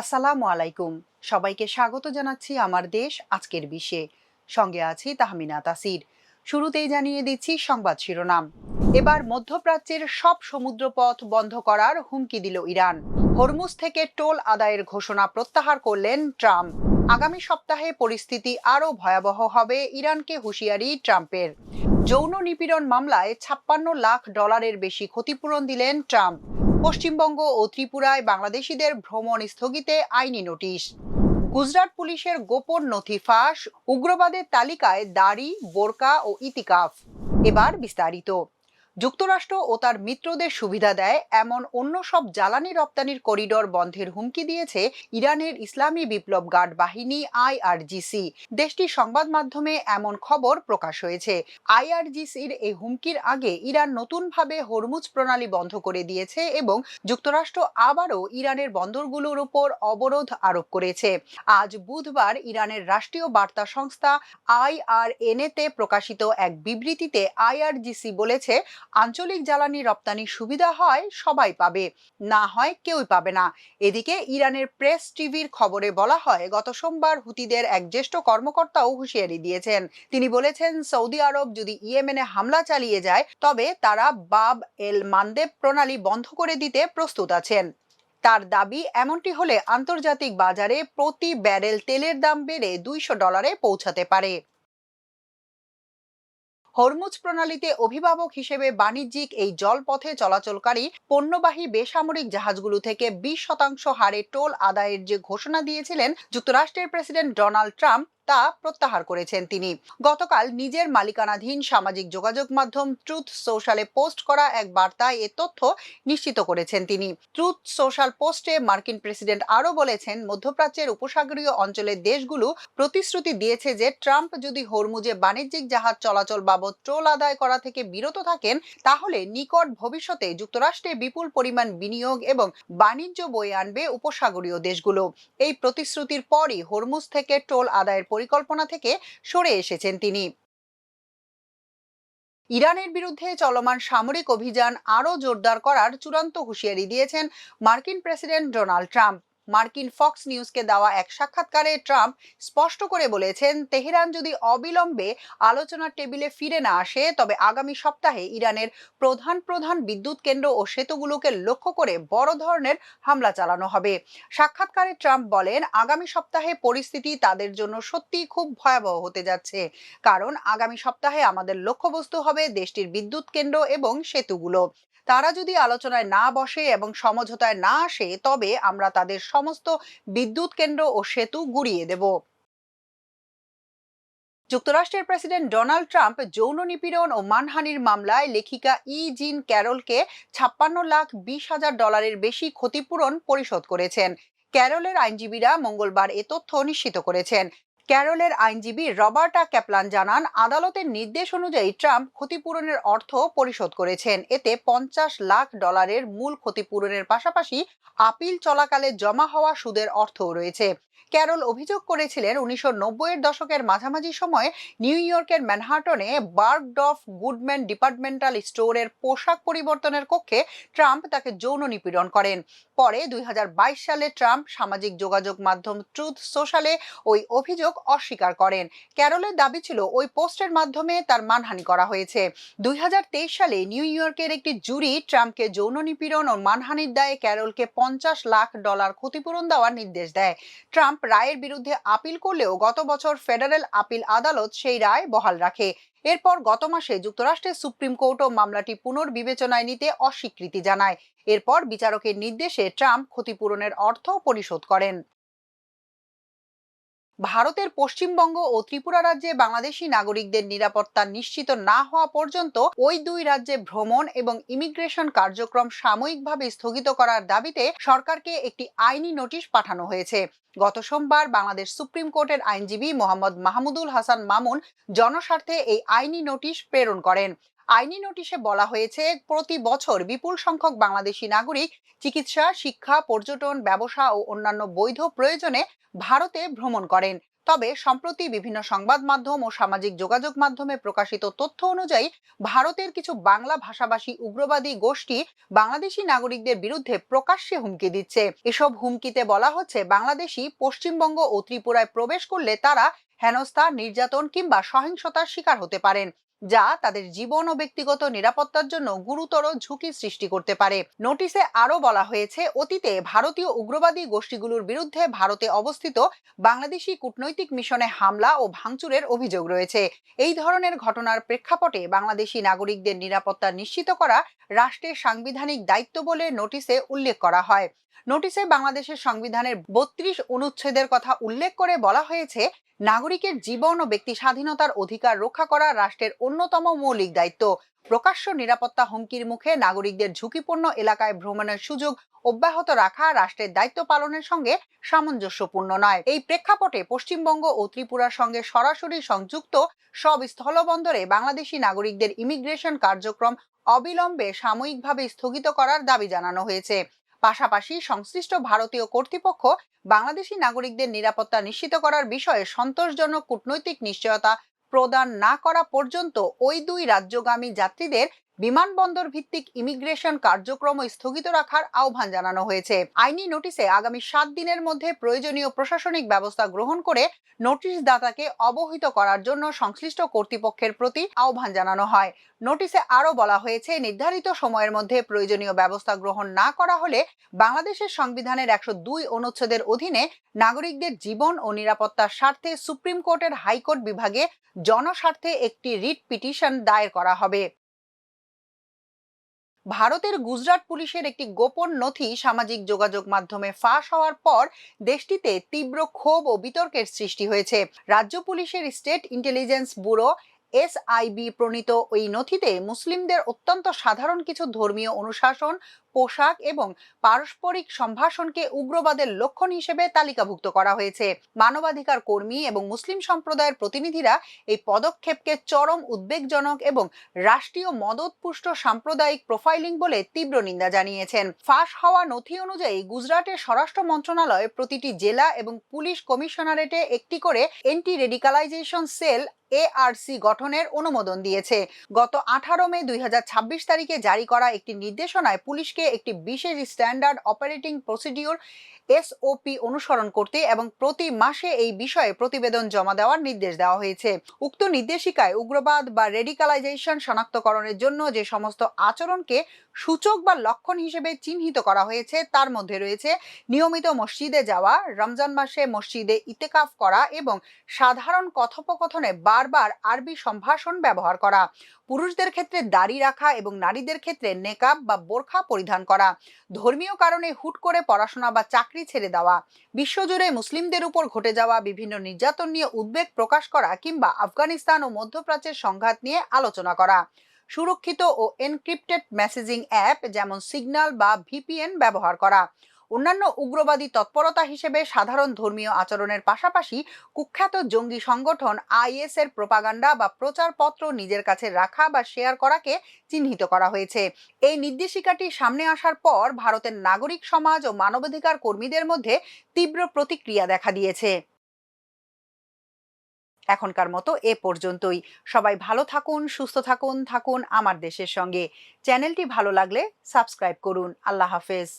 আসসালামু আলাইকুম। সবাইকে স্বাগত জানাচ্ছি আমার দেশ আজকের বিশ্বে। সঙ্গে আছি তাহমিনা তাসির। শুরুতেই জানিয়ে দিচ্ছি সংবাদ শিরোনাম। এবার মধ্যপ্রাচ্যের সব সমুদ্রপথ বন্ধ করার হুমকি দিল ইরান। হরমুজ থেকে টোল আদায়ের ঘোষণা প্রত্যাহার করলেন ট্রাম্প। আগামী সপ্তাহে পরিস্থিতি আরও ভয়াবহ হবে, ইরানকে হুঁশিয়ারি ট্রাম্পের। যৌন নিপীড়ন মামলায় $56 লাখ বেশি ক্ষতিপূরণ দিলেন ট্রাম্প। পশ্চিমবঙ্গ ও ত্রিপুরায় বাংলাদেশিদের ভ্রমণ স্থগিতে আইনি নোটিশ। গুজরাট পুলিশের গোপন নথি ফাঁস, উগ্রবাদের তালিকায় দাড়ি, বোরকা ও ইতিকাফ। এবার বিস্তারিত। যুক্তরাষ্ট্র ও তার মিত্রদের সুবিধা দেয় এমন অন্য সব জ্বালানি রপ্তানির করিডোর বন্ধের হুমকি দিয়েছে ইরানের ইসলামী বিপ্লব গার্ড বাহিনী আইআরজিসি। দেশটির সংবাদ মাধ্যমে এমন খবর প্রকাশ হয়েছে। আইআরজিসির এই হুমকির আগে ইরান নতুনভাবে হরমুজ প্রণালী বন্ধ করে দিয়েছে এবং যুক্তরাষ্ট্র আবারও ইরানের বন্দরগুলোর উপর অবরোধ আরোপ করেছে। আজ বুধবার ইরানের রাষ্ট্রীয় বার্তা সংস্থা আইআরএনএ তে প্রকাশিত এক বিবৃতিতে আইআরজিসি বলেছে, আঞ্চলিক জ্বালানি রপ্তানির সুবিধা হয় সবাই পাবে, না হয় কেউই পাবে না। এদিকে ইরানের প্রেস টিভির খবরে বলা হয়, গত সোমবার হুতিদের এক জ্যেষ্ঠ কর্মকর্তাও হুঁশিয়ারি দিয়েছেন। তিনি বলেছেন, সৌদি আরব যদি ইয়েমেনে হামলা চালিয়ে যায় তবে তারা বাব এল মানদেব প্রণালী বন্ধ করে দিতে প্রস্তুত আছেন। তার দাবি, এমনটি হলে আন্তর্জাতিক বাজারে প্রতি ব্যারেল তেলের দাম বেড়ে $200 পৌঁছাতে পারে। হরমুজ প্রণালীতে অভিভাবক হিসেবে বাণিজ্যিক এই জলপথে চলাচলকারী পণ্যবাহী বেসামরিক জাহাজগুলো থেকে 20% হারে টোল আদায়ের যে ঘোষণা দিয়েছিলেন যুক্তরাষ্ট্রের প্রেসিডেন্ট ডোনাল্ড ট্রাম্প, তা প্রত্যাহার করেছেন তিনি। গতকাল নিজের মালিকানাধীন সামাজিক যোগাযোগ মাধ্যম ট্রুথ সোশ্যালে পোস্ট করা এক বার্তায় এ তথ্য নিশ্চিত করেছেন তিনি। ট্রুথ সোশ্যাল পোস্টে মার্কিন প্রেসিডেন্ট আরও বলেছেন, মধ্যপ্রাচ্যের উপসাগরীয় অঞ্চলের দেশগুলো প্রতিশ্রুতি দিয়েছে যে ট্রাম্প যদি হরমুজে বাণিজ্যিক জাহাজ চলাচল বাবদ টোল আদায় করা থেকে বিরত থাকেন, তাহলে নিকট ভবিষ্যতে যুক্তরাষ্ট্রে বিপুল পরিমাণ বিনিয়োগ এবং বাণিজ্য বয়ে আনবে উপসাগরীয় দেশগুলো। এই প্রতিশ্রুতির পরই হরমুজ থেকে টোল আদায়ের পরিকল্পনা থেকে সরে এসেছেন তিনি। ইরানের বিরুদ্ধে চলমান সামরিক অভিযান আরও জোরদার করার চূড়ান্ত হুঁশিয়ারি দিয়েছেন মার্কিন প্রেসিডেন্ট ডোনাল্ড ট্রাম্প। মার্কিন ফক্স নিউজকে দেওয়া এক সাক্ষাৎকারে ট্রাম্প স্পষ্ট করে বলেছেন, তেহরান যদি অবিলম্বে আলোচনার টেবিলে ফিরে না আসে তবে আগামী সপ্তাহে ইরানের প্রধান প্রধান বিদ্যুৎ কেন্দ্র ও সেতুগুলোকে লক্ষ্য করে বড় ধরনের হামলা চালানো হবে। সাক্ষাৎকারে ট্রাম্প বলেন, আগামী সপ্তাহে পরিস্থিতি তাদের জন্য সত্যিই খুব ভয়াবহ হতে যাচ্ছে, কারণ আগামী সপ্তাহে আমাদের লক্ষ্যবস্তু হবে দেশটির বিদ্যুৎ কেন্দ্র এবং সেতুগুলো। তারা যদি আলোচনায় না বসে এবং সমঝোতায় না আসে তবে আমরা তাদের সমস্ত বিদ্যুৎ কেন্দ্র ও সেতু গুঁড়িয়ে দেব। যুক্তরাষ্ট্রের প্রেসিডেন্ট ডোনাল্ড ট্রাম্প যৌন নিপীড়ন ও মানহানির মামলায় লেখিকা জিন ক্যারলকে $56,20,000 বেশি ক্ষতিপূরণ পরিশোধ করেছেন। ক্যারলের আইনজীবীরা মঙ্গলবার এ তথ্য নিশ্চিত করেছেন। ক্যারলের আইনজীবী রবার্টা ক্যাপলান জানান, আদালতের নির্দেশ অনুযায়ী ট্রাম্প ক্ষতিপূরণের অর্থ পরিশোধ করেছেন। এতে $50 লাখ মূল ক্ষতিপূরণের পাশাপাশি আপিল চলাকালে জমা হওয়া সুদের অর্থও রয়েছে। ক্যারল অভিযোগ করেছিলেন, 1990-এর দশকের মাঝামাঝি সময়ে নিউ ইয়র্কের ম্যানহাটনে বার্গডফ গুডম্যান ডিপার্টমেন্টাল স্টোরের পোশাক পরিবর্তনের কক্ষে ট্রাম্প তাকে যৌন নিপীড়ন করেন। পরে 2022 সালে ট্রাম্প সামাজিক যোগাযোগ মাধ্যম ট্রুথ সোশ্যালে ওই অভিযোগ অস্বীকার করেন। ক্যারলের দাবি ছিল ওই পোস্টের মাধ্যমে তার মানহানি করা হয়েছে। 2023 সালে নিউ ইয়র্কের একটি জুরি ট্রাম্পকে যৌন নিপীড়ন ও মানহানির দায়ে ক্যারলকে $50 লাখ ক্ষতিপূরণ দেওয়ার নির্দেশ দেয়। ট্রাম্প রায়ের বিরুদ্ধে আপিল করলেও গত বছর ফেডারেল আপিল আদালত সেই রায় বহাল রাখে। এরপর গত মাসে যুক্তরাষ্ট্রের সুপ্রিম কোর্টও মামলাটি পুনর্বিবেচনায় নিতে অস্বীকৃতি জানায়। এরপর বিচারকের নির্দেশে ট্রাম্প ক্ষতিপূরণের অর্থ পরিশোধ করেন। ভারতের পশ্চিমবঙ্গ ও ত্রিপুরা রাজ্যে বাংলাদেশি নাগরিকদের নিরাপত্তা নিশ্চিত না হওয়া পর্যন্ত ওই দুই রাজ্যে ভ্রমণ এবং ইমিগ্রেশন কার্যক্রম সাময়িকভাবে স্থগিত করার দাবিতে সরকারকে একটি আইনি নোটিশ পাঠানো হয়েছে। গত সোমবার বাংলাদেশ সুপ্রিম কোর্টের আইনজীবী মোহাম্মদ মাহমুদুল হাসান মামুন জনস্বার্থে এই আইনি নোটিশ প্রেরণ করেন। আইনি নোটিশে বলা হয়েছে, প্রতি বছর বিপুল সংখ্যক বাংলাদেশি নাগরিক চিকিৎসা, শিক্ষা, পর্যটন, ব্যবসা ও অন্যান্য বৈধ প্রয়োজনে ভারতে ভ্রমণ করেন। তবে সম্প্রতি বিভিন্ন সংবাদ মাধ্যম ও সামাজিক যোগাযোগ মাধ্যমে প্রকাশিত তথ্য অনুযায়ী ভারতের কিছু বাংলা ভাষাভাষী উগ্রবাদী গোষ্ঠী বাংলাদেশি নাগরিকদের বিরুদ্ধে প্রকাশ্যে হুমকি দিচ্ছে। এসব হুমকিতে বলা হচ্ছে, বাংলাদেশি পশ্চিমবঙ্গ ও ত্রিপুরায় প্রবেশ করলে তারা হেনস্থা, নির্যাতন কিংবা সহিংসতার শিকার হতে পারেন, যা তাদের জীবন ও ব্যক্তিগত নিরাপত্তার জন্য গুরুতর ঝুঁকি সৃষ্টি করতে পারে। নোটিশে আরও বলা হয়েছে, অতীতে ভারতীয় উগ্রবাদী গোষ্ঠীগুলোর বিরুদ্ধে ভারতে অবস্থিত বাংলাদেশি কূটনৈতিক মিশনে হামলা ও ভাঙচুরের অভিযোগ রয়েছে। এই ধরনের ঘটনার প্রেক্ষাপটে বাংলাদেশি নাগরিকদের নিরাপত্তা নিশ্চিত করা রাষ্ট্রের সাংবিধানিক দায়িত্ব বলে নোটিশে উল্লেখ করা হয়। নোটিশে বাংলাদেশের সংবিধানের ৩২ অনুচ্ছেদের কথা উল্লেখ করে বলা হয়েছে, নাগরিকের জীবন ও ব্যক্তি স্বাধীনতার অধিকার রক্ষা করা রাষ্ট্রের অন্যতম মৌলিক দায়িত্ব। প্রকাশ্য নিরাপত্তা হুমকির মুখে নাগরিকদের ঝুঁকিপূর্ণ এলাকায় ভ্রমণের সুযোগ অব্যাহত রাখা রাষ্ট্রের দায়িত্ব পালনের সঙ্গে সামঞ্জস্যপূর্ণ নয়। এই প্রেক্ষাপটে পশ্চিমবঙ্গ ও ত্রিপুরার সঙ্গে সরাসরি সংযুক্ত সব স্থলবন্দরে বাংলাদেশি নাগরিকদের ইমিগ্রেশন কার্যক্রম অবিলম্বে সাময়িকভাবে স্থগিত করার দাবি জানানো হয়েছে। পাশাপাশি সংশ্লিষ্ট ভারতীয় কর্তৃপক্ষ বাংলাদেশি নাগরিকদের নিরাপত্তা নিশ্চিত করার বিষয়ে সন্তোষজনক কূটনৈতিক নিশ্চয়তা প্রদান না করা পর্যন্ত ওই দুই রাজ্যগামী যাত্রীদের বিমানবন্দর ভিত্তিক ইমিগ্রেশন কার্যক্রম স্থগিত রাখার আহ্বান জানানো হয়েছে। আইনি নোটিশে আগামী 7 দিনের মধ্যে প্রয়োজনীয় প্রশাসনিক ব্যবস্থা গ্রহণ করে নোটিশ দাতাকে অবহিত করার জন্য সংশ্লিষ্ট কর্তৃপক্ষের প্রতি আহ্বান জানানো হয়। নোটিশে আরও বলা হয়েছে, নির্ধারিত সময়ের মধ্যে প্রয়োজনীয় ব্যবস্থা গ্রহণ না করা হলে বাংলাদেশের সংবিধানের 102 অনুচ্ছেদের অধীনে নাগরিকদের জীবন ও নিরাপত্তার স্বার্থে সুপ্রিম কোর্টের হাইকোর্ট বিভাগে জনস্বার্থে একটি রিট পিটিশন দায়ের করা হবে। ভারতের গুজরাট পুলিশের একটি গোপন নথি সামাজিক যোগাযোগ মাধ্যমে ফাঁস হওয়ার পর দেশটিতে তীব্র ক্ষোভ ও বিতর্কের সৃষ্টি হয়েছে। রাজ্য পুলিশের স্টেট ইন্টেলিজেন্স ব্যুরো SIB প্রণীত ওই নথিতে মুসলিমদের অত্যন্ত সাধারণ কিছু ধর্মীয় অনুশাসন, পোশাক এবং পারস্পরিক সম্ভাষণকে উগ্রবাদের লক্ষণ হিসেবে তালিকাভুক্ত করা হয়েছে। মানবাধিকার কর্মী এবং মুসলিম সম্প্রদায়ের প্রতিনিধিরা এই পদক্ষেপকে চরম উদ্বেগজনক এবং রাষ্ট্রীয় মদতপুষ্ট সাম্প্রদায়িক প্রোফাইলিং বলে তীব্র নিন্দা জানিয়েছেন। ফাঁস হওয়া নথি অনুযায়ী গুজরাটের স্বরাষ্ট্র মন্ত্রণালয় প্রতিটি জেলা এবং পুলিশ কমিশনারেটে একটি করে এন্টি রেডিকালাইজেশন সেল ARC গঠনের অনুমোদন দিয়েছে। গত 18 মে 2026 তারিখে জারি করা একটি নির্দেশনায় পুলিশকে একটি বিশেষ স্ট্যান্ডার্ড অপারেটিং প্রসিডিউর SOP অনুসরণ করতে এবং প্রতি মাসে এই বিষয়ে প্রতিবেদন জমা দেওয়ার নির্দেশ দেওয়া হয়েছে। উক্ত নির্দেশিকায় উগ্রবাদ বা রেডিকালাইজেশন শনাক্তকরণের জন্য যে সমস্ত আচরণকে সূচক বা লক্ষণ হিসেবে চিহ্নিত করা হয়েছে তার মধ্যে রয়েছে নিয়মিত মসজিদে যাওয়া, রমজান মাসে মসজিদে ইতেকাফ করা এবং সাধারণ কথোপকথনে বারবার আরবি সম্ভাষণ ব্যবহার করা, পুরুষদের ক্ষেত্রে দাড়ি রাখা এবং নারীদের ক্ষেত্রে নেকাব বা বোরখা পরিধান করা, ধর্মীয় কারণে হুট করে পড়াশোনা বা চাকরি ছেড়ে দেওয়া, বিশ্বজুড়ে মুসলিমদের উপর ঘটে যাওয়া বিভিন্ন নির্যাতন নিয়ে উদ্বেগ প্রকাশ করা কিংবা আফগানিস্তান ও মধ্যপ্রাচ্যের সংঘাত নিয়ে আলোচনা করা, সুরক্ষিত ও এনক্রিপ্টেড মেসেজিং অ্যাপ যেমন সিগন্যাল বা VPN ব্যবহার করা, অন্যান্য উগ্রবাদী তৎপরতা হিসেবে সাধারণ ধর্মীয় আচরণের পাশাপাশি কুখ্যাত জঙ্গি সংগঠন IS এর প্রোপাগান্ডা বা প্রচারপত্র নিজের কাছে রাখা বা শেয়ার করাকে চিহ্নিত করা হয়েছে। এই নির্দেশিকাটি সামনে আসার পর ভারতের নাগরিক সমাজ ও মানবাধিকার কর্মীদের মধ্যে তীব্র প্রতিক্রিয়া দেখা দিয়েছে। এখনকার মতো এ পর্যন্তই। সবাই ভালো থাকুন, সুস্থ থাকুন, থাকুন আমার দেশের সঙ্গে। চ্যানেলটি ভালো লাগলে সাবস্ক্রাইব করুন। আল্লাহ হাফেজ।